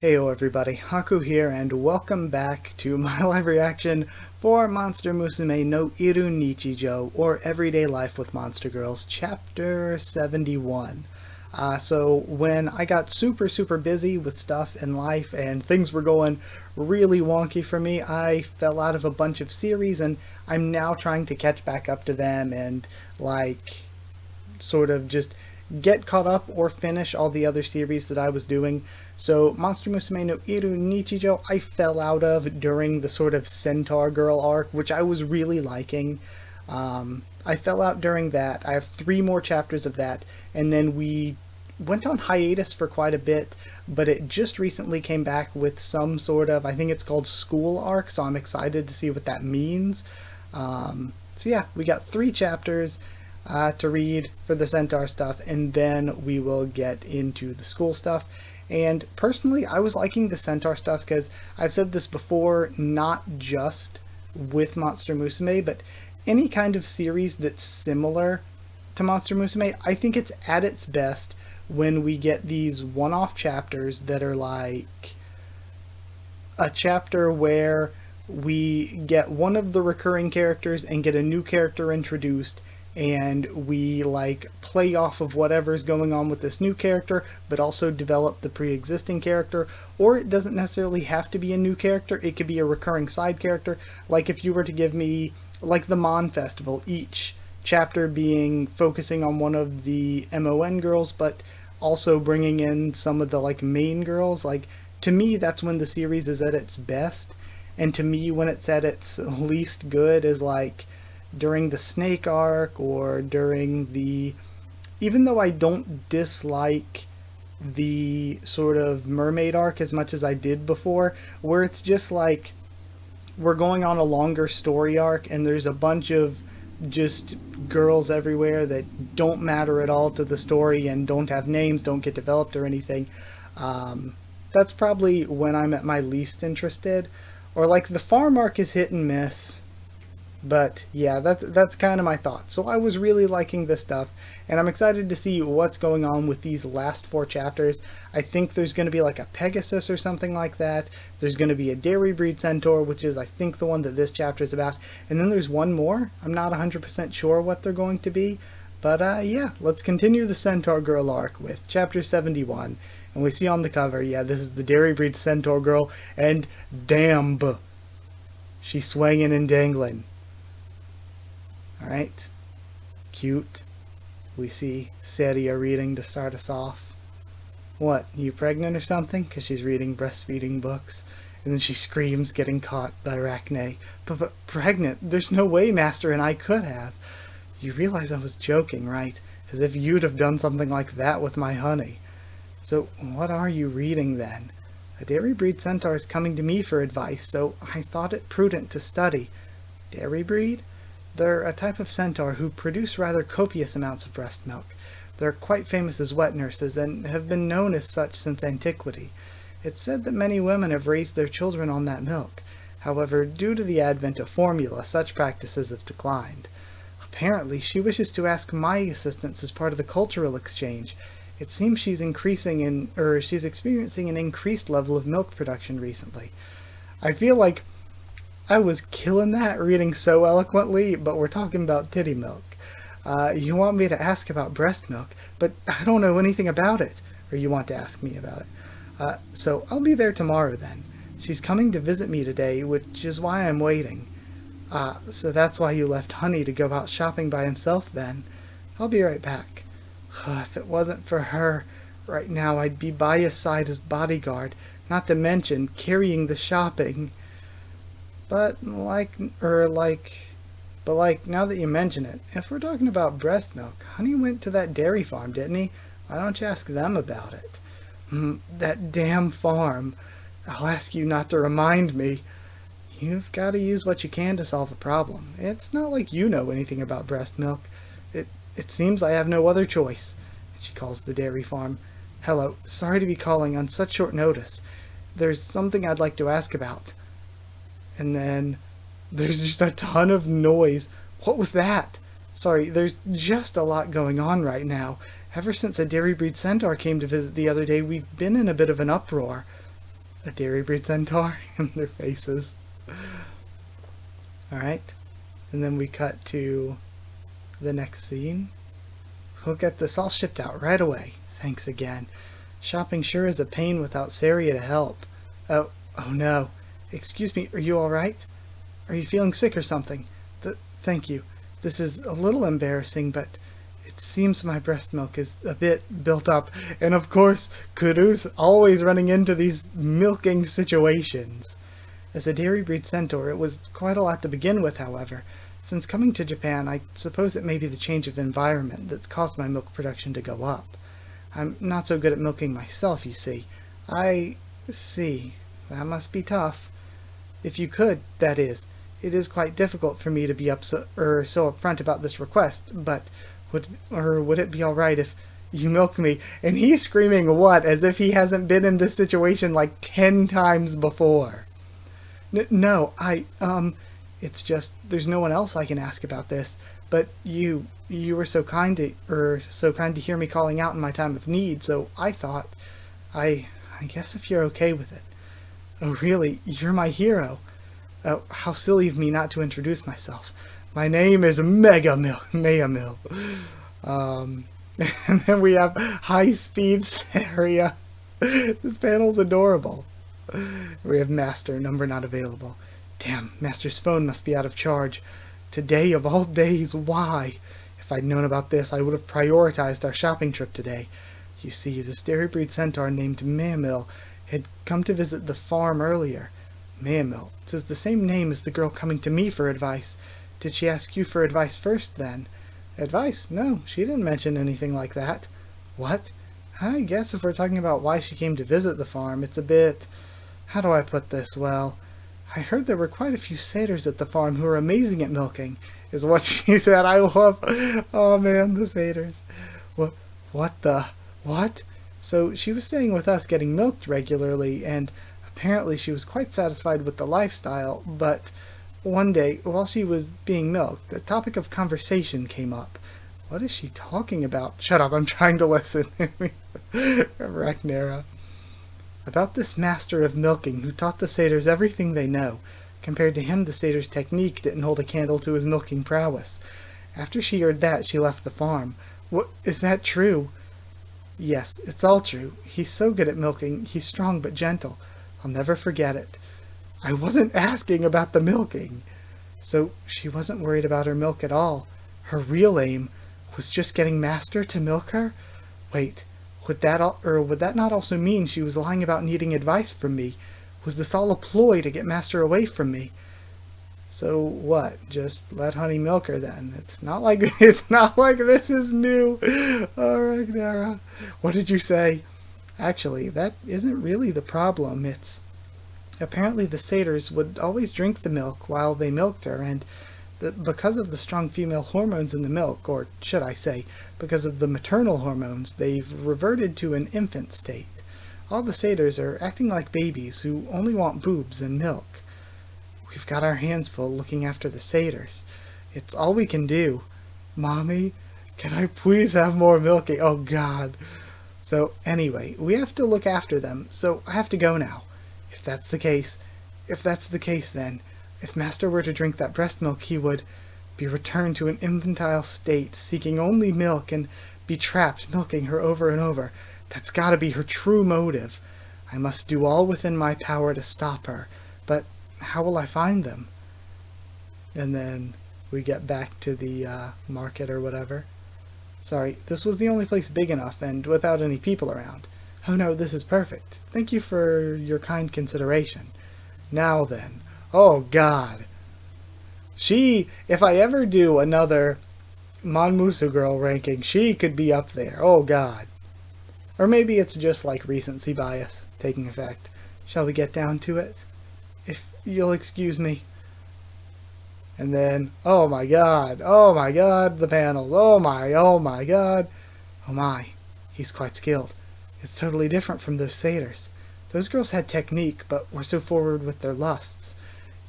Heyo everybody, Haku here, and welcome back to my live reaction for Monster Musume no Iru Nichijou, or Everyday Life with Monster Girls, Chapter 71. So when I got super busy with stuff in life and things were going really wonky for me, I fell out of a bunch of series, and I'm now trying to catch back up to them and sort of just get caught up or finish all the other series that I was doing. So Monster Musume no Iru Nichijou I fell out of during the sort of Centaur Girl arc, which I was really liking. I fell out during that. I have 3 more chapters of that, and then we went on hiatus for quite a bit, but it just recently came back with some sort of, I think it's called school arc, so I'm excited to see what that means. So yeah, we got 3 chapters to read for the Centaur stuff, and then we will get into the school stuff. And personally, I was liking the Centaur stuff because I've said this before, not just with Monster Musume, but any kind of series that's similar to Monster Musume, I think it's at its best when we get these one-off chapters that are like a chapter where we get one of the recurring characters and get a new character introduced, and we play off of whatever's going on with this new character, but also develop the pre-existing character. Or it doesn't necessarily have to be a new character, it could be a recurring side character. Like if you were to give me the Mon Festival, each chapter focusing on one of the MON girls, but also bringing in some of the main girls. To me, that's when the series is at its best. And to me, when it's at its least good is during the Snake arc, or during the, even though I don't dislike the sort of Mermaid arc as much as I did before, where it's just we're going on a longer story arc and there's a bunch of just girls everywhere that don't matter at all to the story and don't have names, don't get developed or anything. That's probably when I'm at my least interested. Or the farm arc is hit and miss. But yeah, that's kind of my thought. So I was really liking this stuff, and I'm excited to see what's going on with these last 4 chapters. I think there's going to be a Pegasus or something like that. There's going to be a dairy breed centaur, which is I think the one that this chapter is about. And then there's one more. I'm not 100% sure what they're going to be. But yeah, let's continue the Centaur Girl arc with chapter 71. And we see on the cover, yeah, this is the dairy breed centaur girl, and damn, she's swinging and dangling. Alright, cute. We see Seria reading to start us off. What, you pregnant or something? Because she's reading breastfeeding books. And then she screams, getting caught by Arachne. But pregnant? There's no way Master and I could have. You realize I was joking, right? As if you'd have done something like that with my honey. So what are you reading then? A dairy breed centaur is coming to me for advice, so I thought it prudent to study. Dairy breed? They're a type of centaur who produce rather copious amounts of breast milk. They're quite famous as wet nurses and have been known as such since antiquity. It's said that many women have raised their children on that milk. However, due to the advent of formula, such practices have declined. Apparently, she wishes to ask my assistance as part of the cultural exchange. It seems she's experiencing an increased level of milk production recently. I feel like I was killing that reading so eloquently, but we're talking about titty milk. You want me to ask about breast milk, but I don't know anything about it. Or you want to ask me about it. So I'll be there tomorrow then. She's coming to visit me today, which is why I'm waiting. So that's why you left Honey to go out shopping by himself then. I'll be right back. If it wasn't for her, right now I'd be by his side as bodyguard, not to mention carrying the shopping. But now that you mention it, if we're talking about breast milk, Honey went to that dairy farm, didn't he? Why don't you ask them about it? That damn farm. I'll ask you not to remind me. You've got to use what you can to solve a problem. It's not like you know anything about breast milk. It seems I have no other choice. She calls the dairy farm. Hello, sorry to be calling on such short notice. There's something I'd like to ask about. And then there's just a ton of noise. What was that? Sorry, there's just a lot going on right now. Ever since a dairy breed centaur came to visit the other day, we've been in a bit of an uproar. a dairy breed centaur in their faces. Alright, and then we cut to the next scene. We'll get this all shipped out right away. Thanks again. Shopping sure is a pain without Saria to help. Oh no. Excuse me, are you alright? Are you feeling sick or something? Thank you. This is a little embarrassing, but it seems my breast milk is a bit built up. And of course, Kuru's always running into these milking situations. As a dairy breed centaur, it was quite a lot to begin with, however. Since coming to Japan, I suppose it may be the change of environment that's caused my milk production to go up. I'm not so good at milking myself, you see. I see. That must be tough. If you could, that is. It is quite difficult for me to be so upfront about this request, but would it be alright if you milk me? And he's screaming what? As if he hasn't been in this situation like 10 times before. No, it's just there's no one else I can ask about this. But you were so kind to hear me calling out in my time of need, so I thought, I guess if you're okay with it. Oh really? You're my hero. Oh, how silly of me not to introduce myself. My name is Meamil. And then we have High Speed Saria. This panel's adorable. We have Master, number not available. Damn, Master's phone must be out of charge. Today of all days, why? If I'd known about this, I would have prioritized our shopping trip today. You see, this dairy breed centaur named Meamil had come to visit the farm earlier. Meamil, 'tis the same name as the girl coming to me for advice. Did she ask you for advice first, then? Advice? No, she didn't mention anything like that. What? I guess if we're talking about why she came to visit the farm, it's a bit... How do I put this? Well, I heard there were quite a few satyrs at the farm who are amazing at milking, is what she said. I love... Oh man, the satyrs. What? So she was staying with us getting milked regularly, and apparently she was quite satisfied with the lifestyle, but one day, while she was being milked, a topic of conversation came up. What is she talking about? Shut up, I'm trying to listen. Ragnara. About this master of milking who taught the satyrs everything they know. Compared to him, the satyr's technique didn't hold a candle to his milking prowess. After she heard that, she left the farm. What, is that true? Yes, it's all true. He's so good at milking. He's strong but gentle. I'll never forget it. I wasn't asking about the milking. So she wasn't worried about her milk at all. Her real aim was just getting Master to milk her? Wait, would that not also mean she was lying about needing advice from me? Was this all a ploy to get Master away from me? So what? Just let Honey milk her then. It's not like this is new. Oh, Ragnara. What did you say? Actually, that isn't really the problem. It's apparently the satyrs would always drink the milk while they milked her, and because of the strong female hormones in the milk, or should I say, because of the maternal hormones, they've reverted to an infant state. All the satyrs are acting like babies who only want boobs and milk. We've got our hands full looking after the satyrs. It's all we can do. Mommy, can I please have more milking? Oh God. So anyway, we have to look after them, so I have to go now. If that's the case then, if Master were to drink that breast milk, he would be returned to an infantile state, seeking only milk, and be trapped milking her over and over. That's gotta be her true motive. I must do all within my power to stop her, but how will I find them? And then we get back to the market or whatever. Sorry, this was the only place big enough and without any people around. Oh no, this is perfect. Thank you for your kind consideration. Now then. Oh God. If I ever do another Monmusu girl ranking, she could be up there. Oh God. Or maybe it's just like recency bias taking effect. Shall we get down to it? If you'll excuse me. And then, oh my God, the panels, oh my God, oh my, he's quite skilled. It's totally different from those satyrs. Those girls had technique, but were so forward with their lusts.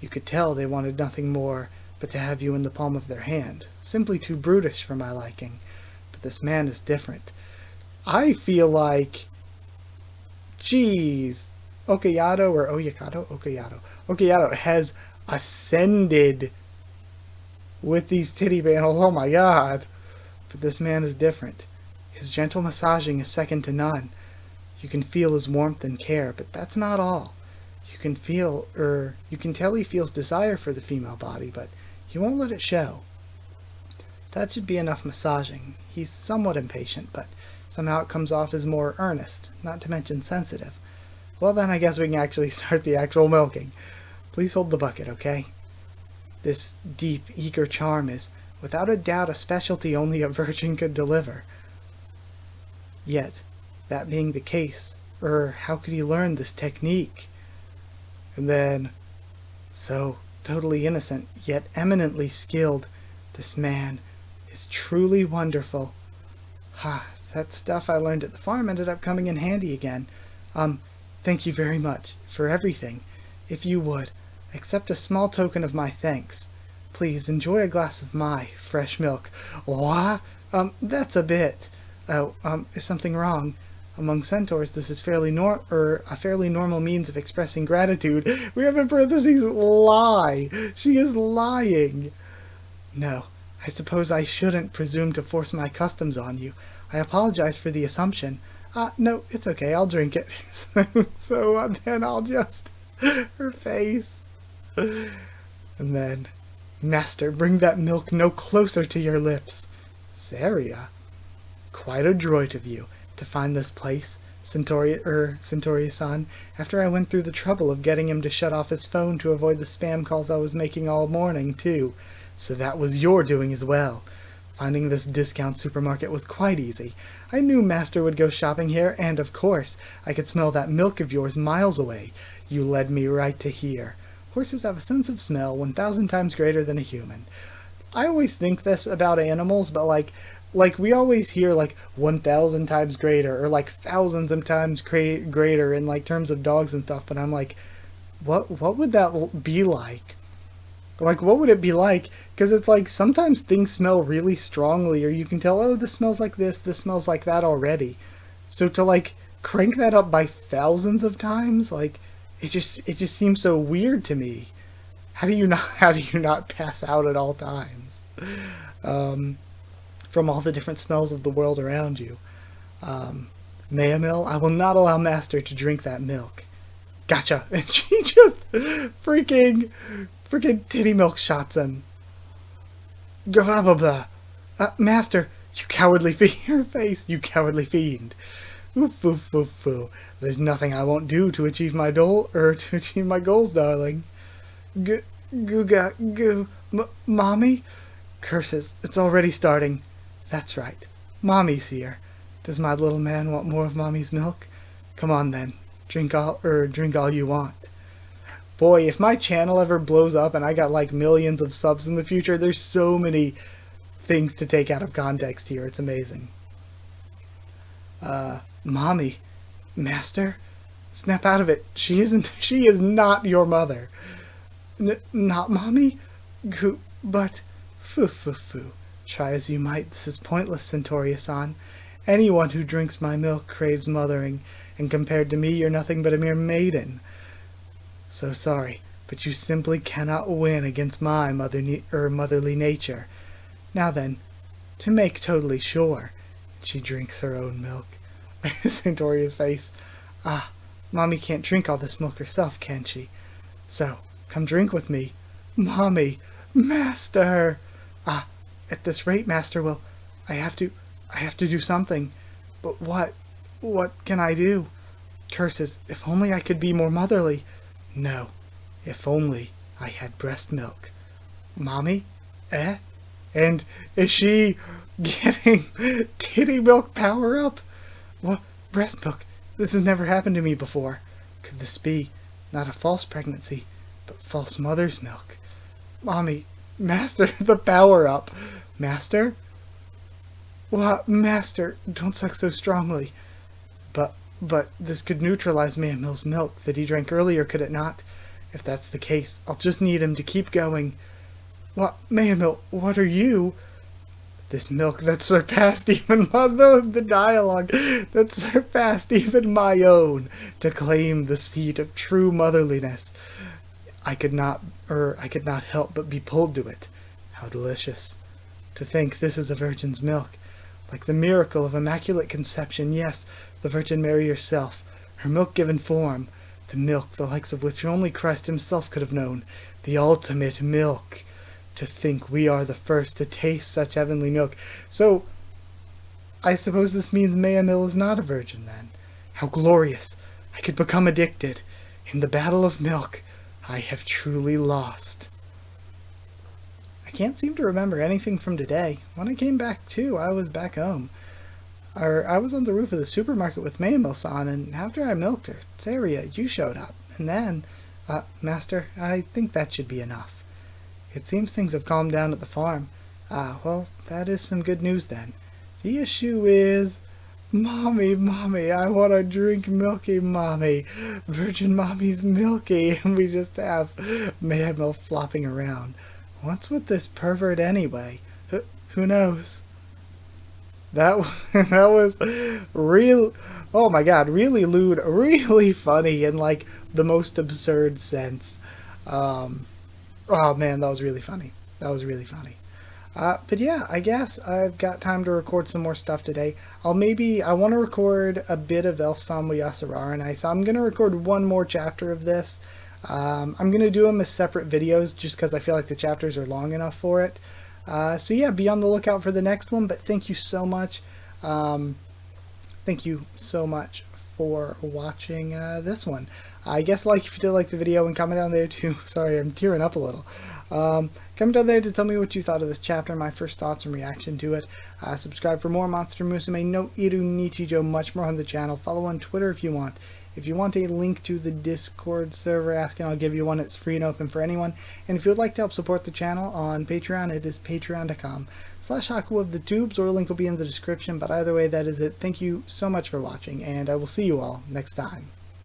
You could tell they wanted nothing more but to have you in the palm of their hand, simply too brutish for my liking. But this man is different. I feel like, geez, Okayato or Oyakado? Okayato. Okayato has ascended with these titty panels. Oh my god. But this man is different. His gentle massaging is second to none. You can feel his warmth and care, but that's not all. You can tell he feels desire for the female body, but he won't let it show. That should be enough massaging. He's somewhat impatient, but somehow it comes off as more earnest, not to mention sensitive. Well then, I guess we can actually start the actual milking. Please hold the bucket, okay? This deep, eager charm is, without a doubt, a specialty only a virgin could deliver. Yet, that being the case, how could he learn this technique? And then, so totally innocent, yet eminently skilled, this man is truly wonderful. That stuff I learned at the farm ended up coming in handy again. Thank you very much for everything. If you would, accept a small token of my thanks. Please enjoy a glass of my fresh milk. What? That's a bit. Oh, is something wrong? Among centaurs, this is a fairly normal means of expressing gratitude. We have in parentheses, lie. She is lying. No, I suppose I shouldn't presume to force my customs on you. I apologize for the assumption. No, it's okay, I'll drink it. so then I'll just... her face. And then, Master, bring that milk no closer to your lips. Saria, quite adroit of you to find this place, Centauri-san, after I went through the trouble of getting him to shut off his phone to avoid the spam calls I was making all morning, too. So that was your doing as well. Finding this discount supermarket was quite easy. I knew Master would go shopping here, and of course, I could smell that milk of yours miles away. You led me right to here. Horses have a sense of smell 1,000 times greater than a human. I always think this about animals, but like we always hear like 1,000 times greater or like thousands of times greater in like terms of dogs and stuff, but I'm like, what would that be like? Like, what would it be like? Because it's like sometimes things smell really strongly, or you can tell, oh, this smells like this smells like that already. So to like crank that up by thousands of times, like it just seems so weird to me. How do you not pass out at all times? From all the different smells of the world around you. Meamil, I will not allow Master to drink that milk. Gotcha. And she just freaking titty milk shots him. Blah blah blah. Master, you cowardly fiend. Your face, you cowardly fiend. Oof, oof, oof, oof. There's nothing I won't do to achieve my to achieve my goals, darling. Mommy? Curses, it's already starting. That's right. Mommy's here. Does my little man want more of Mommy's milk? Come on then. Drink all you want. Boy, if my channel ever blows up and I got like millions of subs in the future, there's so many things to take out of context here. It's amazing. Mommy, Master, snap out of it. She is not your mother. Not Mommy? But, foo. Try as you might, this is pointless, Centauri-san. Anyone who drinks my milk craves mothering, and compared to me, you're nothing but a mere maiden. So sorry, but you simply cannot win against my motherly nature. Now then, to make totally sure, she drinks her own milk. Centauria's face. Mommy can't drink all this milk herself, can she? So, come drink with me. Mommy! Master! At this rate, Master, well, I have to do something. But what? What can I do? Curses, if only I could be more motherly. No, if only I had breast milk. Mommy? And is she getting titty milk power up? What? Breast milk? This has never happened to me before. Could this be not a false pregnancy, but false mother's milk? Mommy, Master, the power up. Master? What? Master, don't suck so strongly. But this could neutralize Meamil's milk that he drank earlier, could it not? If that's the case, I'll just need him to keep going. What? Meamil, what are you? This milk that surpassed even the dialogue that surpassed even my own, to claim the seat of true motherliness. I could not help but be pulled to it. How delicious. To think this is a virgin's milk. Like the miracle of immaculate conception, yes, the Virgin Mary herself, her milk-given form, the milk the likes of which only Christ himself could have known, the ultimate milk. To think we are the first to taste such heavenly milk. So, I suppose this means Meamil is not a virgin then. How glorious! I could become addicted. In the battle of milk, I have truly lost. I can't seem to remember anything from today. When I came back too, I was back home. I was on the roof of the supermarket with Meamil-san, and after I milked her, Saria, you showed up. And then, Master, I think that should be enough. It seems things have calmed down at the farm. Well, that is some good news then. The issue is... Mommy, I want to drink Milky, Mommy. Virgin Mommy's Milky. And we just have Meamil flopping around. What's with this pervert anyway? Who knows? That was real... Oh my god, really lewd, really funny in like the most absurd sense. Oh man, that was really funny. But yeah, I guess I've got time to record some more stuff today. I want to record a bit of Elf Sambo Yasararanai, so I'm going to record one more chapter of this. I'm going to do them as separate videos just because I feel like the chapters are long enough for it. So yeah, be on the lookout for the next one, but thank you so much. Thank you so much for watching this one. I guess if you did like the video, and comment down there too. Sorry, I'm tearing up a little. Comment down there to tell me what you thought of this chapter, my first thoughts and reaction to it. Subscribe for more Monster Musume no Iru Nichijou, much more on the channel. Follow on Twitter if you want. If you want a link to the Discord server, ask and I'll give you one. It's free and open for anyone. And if you would like to help support the channel on Patreon, it is patreon.com/Haku of the Tubes, or a link will be in the description. But either way, that is it. Thank you so much for watching, and I will see you all next time.